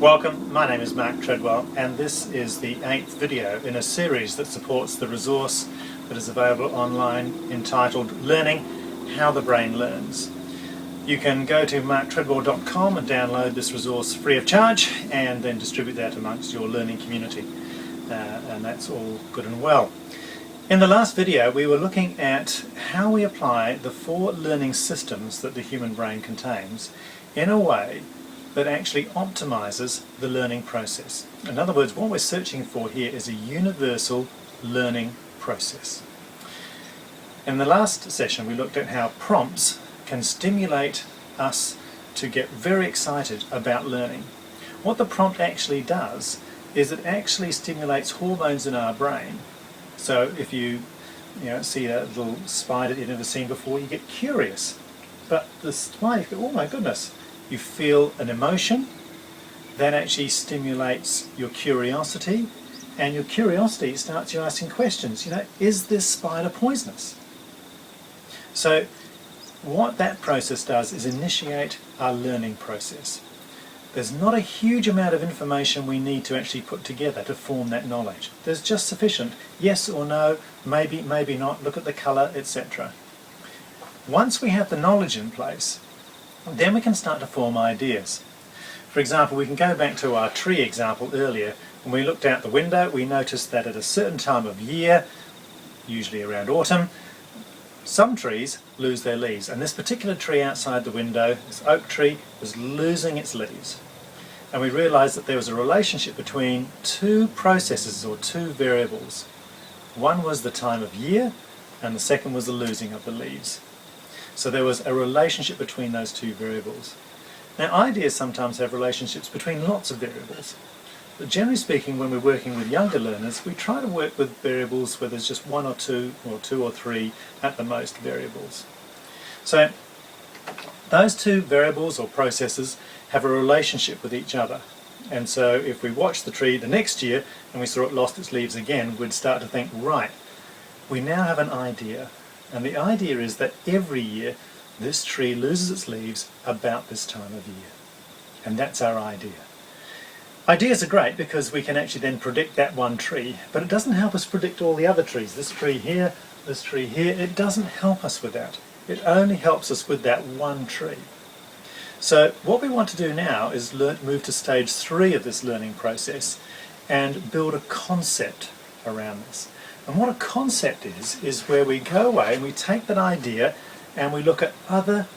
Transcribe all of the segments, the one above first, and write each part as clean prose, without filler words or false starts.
Welcome, my name is Mark Treadwell and this is the 8th video in a series that supports the resource that is available online entitled Learning How the Brain Learns. You can go to marktreadwell.com and download this resource free of charge and then distribute that amongst your learning community, and that's all good and well. In the last video we were looking at how we apply the 4 learning systems that the human brain contains in a way that actually optimizes the learning process. In other words, what we're searching for here is a universal learning process. In the last session we looked at how prompts can stimulate us to get very excited about learning. What the prompt actually does is it actually stimulates hormones in our brain. So if you see a little spider you've never seen before, you get curious. But the spider, you go, oh my goodness, you feel an emotion that actually stimulates your curiosity, and your curiosity starts you asking questions. Is this spider poisonous? So what that process does is initiate our learning process. There's not a huge amount of information we need to actually put together to form that knowledge. There's just sufficient yes or no, maybe, maybe not, look at the colour, etc. Once we have the knowledge in place, then we can start to form ideas. For example, we can go back to our tree example earlier. When we looked out the window, we noticed that at a certain time of year, usually around autumn, some trees lose their leaves, and this particular tree outside the window, this oak tree, was losing its leaves. And we realized that there was a relationship between 2 processes or 2 variables. One was the time of year, and the second was the losing of the leaves. So there was a relationship between those 2 variables. Now, ideas sometimes have relationships between lots of variables. But generally speaking, when we're working with younger learners, we try to work with variables where there's just 1 or 2 or 3 at the most variables. So those 2 variables or processes have a relationship with each other. And so if we watch the tree the next year and we saw it lost its leaves again, we'd start to think, right, we now have an idea. And the idea is that every year this tree loses its leaves about this time of year. And that's our idea. Ideas are great because we can actually then predict that one tree, but it doesn't help us predict all the other trees. This tree here, it doesn't help us with that. It only helps us with that one tree. So what we want to do now is move to stage 3 of this learning process and build a concept around this. And what a concept is where we go away and we take that idea and we look at other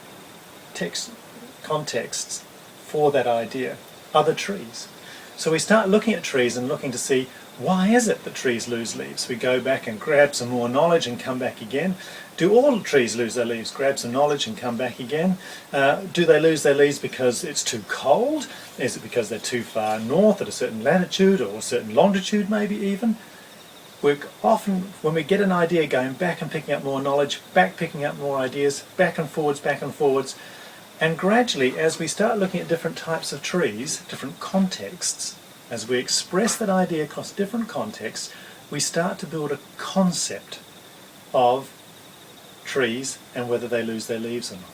contexts for that idea, other trees. So we start looking at trees and looking to see, why is it that trees lose leaves? We go back and grab some more knowledge and come back again. Do all trees lose their leaves? Grab some knowledge and come back again. Do they lose their leaves because it's too cold? Is it because they're too far north at a certain latitude or a certain longitude maybe even? We're often, when we get an idea, going back and picking up more knowledge, back picking up more ideas, back and forwards, and gradually as we start looking at different types of trees, different contexts, as we express that idea across different contexts, we start to build a concept of trees and whether they lose their leaves or not.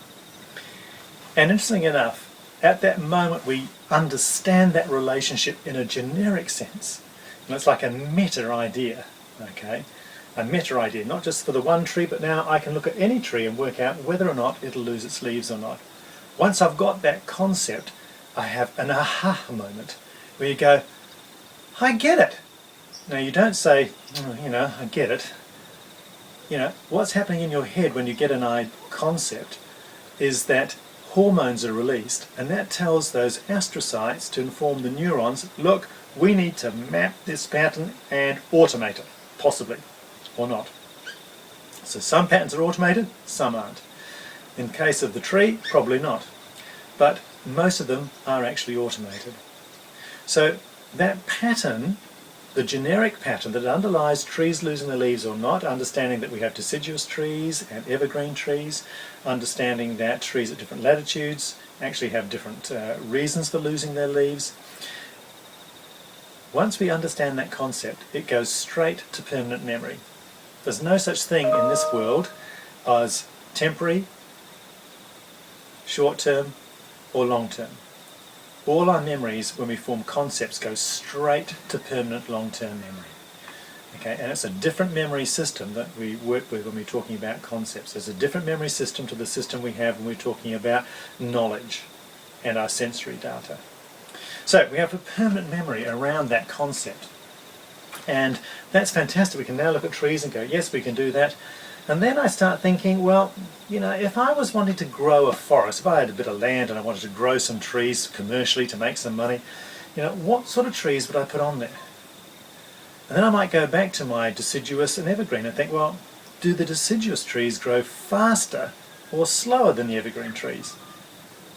And interesting enough, at that moment we understand that relationship in a generic sense. And it's like a meta idea, okay? A meta idea, not just for the one tree, but now I can look at any tree and work out whether or not it'll lose its leaves or not. Once I've got that concept, I have an aha moment where you go, I get it. Now you don't say, I get it. What's happening in your head when you get an concept is that hormones are released, and that tells those astrocytes to inform the neurons, look, we need to map this pattern and automate it, possibly, or not. So some patterns are automated, some aren't. In case of the tree, probably not. But most of them are actually automated. So that pattern, the generic pattern that underlies trees losing their leaves or not, understanding that we have deciduous trees and evergreen trees, understanding that trees at different latitudes actually have different reasons for losing their leaves. Once we understand that concept, it goes straight to permanent memory. There's no such thing in this world as temporary, short-term, or long-term. all our memories when we form concepts go straight to permanent long-term memory. Okay, and it's a different memory system that we work with when we're talking about concepts. There's a different memory system to the system we have when we're talking about knowledge and our sensory data. So we have a permanent memory around that concept. And that's fantastic. We can now look at trees and go, yes, we can do that. And then I start thinking, well, you know, if I was wanting to grow a forest, if I had a bit of land and I wanted to grow some trees commercially to make some money, you know, what sort of trees would I put on there? And then I might go back to my deciduous and evergreen and think, well, do the deciduous trees grow faster or slower than the evergreen trees?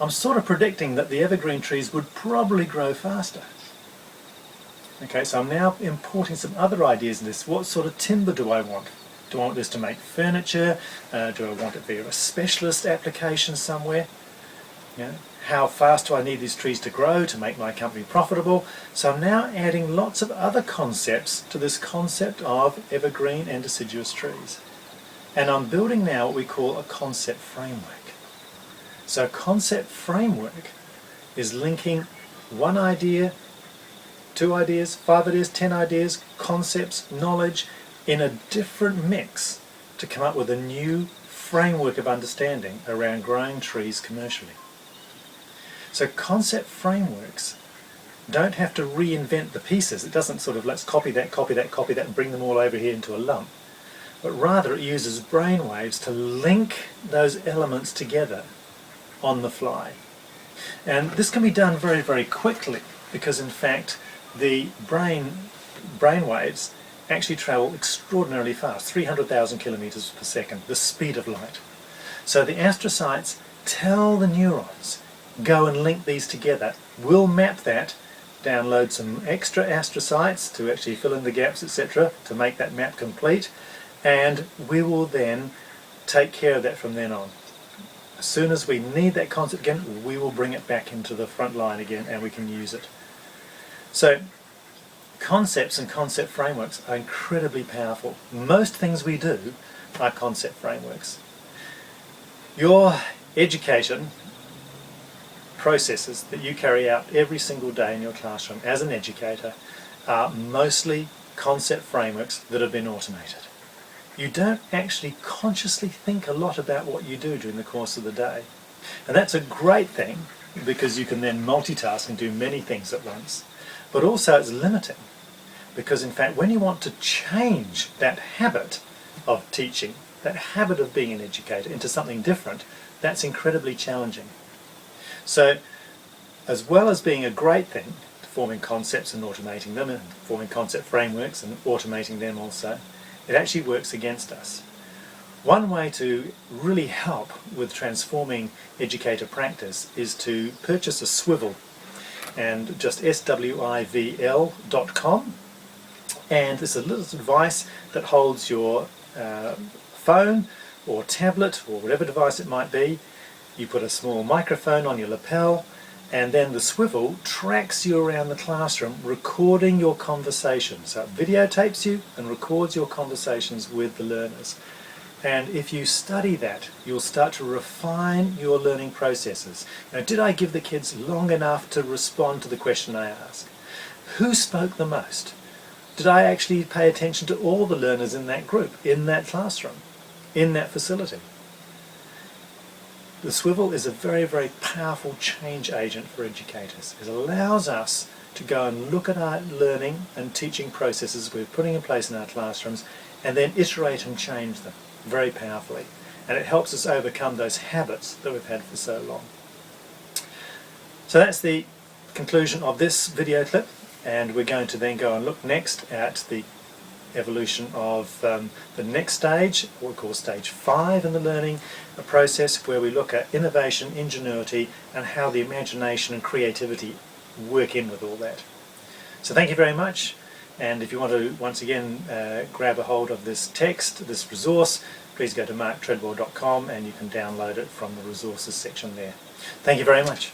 I'm sort of predicting that the evergreen trees would probably grow faster. Okay, so I'm now importing some other ideas in this. What sort of timber do I want? Do I want this to make furniture? Do I want it for a specialist application somewhere? You know, how fast do I need these trees to grow to make my company profitable? So I'm now adding lots of other concepts to this concept of evergreen and deciduous trees. And I'm building now what we call a concept framework. So a concept framework is linking one idea, 2 ideas, 5 ideas, 10 ideas, concepts, knowledge in a different mix to come up with a new framework of understanding around growing trees commercially. So concept frameworks don't have to reinvent the pieces. It doesn't sort of let's copy that, copy that, copy that and bring them all over here into a lump. But rather it uses brainwaves to link those elements together on the fly. And this can be done very, very quickly because in fact the brainwaves actually travel extraordinarily fast, 300,000 kilometers per second, the speed of light. So the astrocytes tell the neurons, go and link these together. We'll map that, download some extra astrocytes to actually fill in the gaps, etc., to make that map complete, and we will then take care of that from then on. As soon as we need that concept again, we will bring it back into the front line again and we can use it. So concepts and concept frameworks are incredibly powerful. Most things we do are concept frameworks. Your education processes that you carry out every single day in your classroom as an educator are mostly concept frameworks that have been automated. You don't actually consciously think a lot about what you do during the course of the day. And that's a great thing because you can then multitask and do many things at once. But also it's limiting because in fact when you want to change that habit of teaching, that habit of being an educator into something different, that's incredibly challenging. So as well as being a great thing, forming concepts and automating them and forming concept frameworks and automating them also, it actually works against us. One way to really help with transforming educator practice is to purchase a swivel, and just swivl.com, and this is a little device that holds your phone or tablet or whatever device it might be. You put a small microphone on your lapel and then the swivel tracks you around the classroom recording your conversation. So it videotapes you and records your conversations with the learners. And if you study that, you'll start to refine your learning processes. Now, did I give the kids long enough to respond to the question I asked? Who spoke the most? Did I actually pay attention to all the learners in that group, in that classroom, in that facility? The swivel is a very, very powerful change agent for educators. It allows us to go and look at our learning and teaching processes we're putting in place in our classrooms and then iterate and change them very powerfully. And it helps us overcome those habits that we've had for so long. So that's the conclusion of this video clip, and we're going to then go and look next at the evolution of the next stage, what we call stage 5 in the learning process, where we look at innovation, ingenuity, and how the imagination and creativity work in with all that. So thank you very much, and if you want to once again grab a hold of this text, this resource, please go to marktreadwell.com and you can download it from the resources section there. Thank you very much.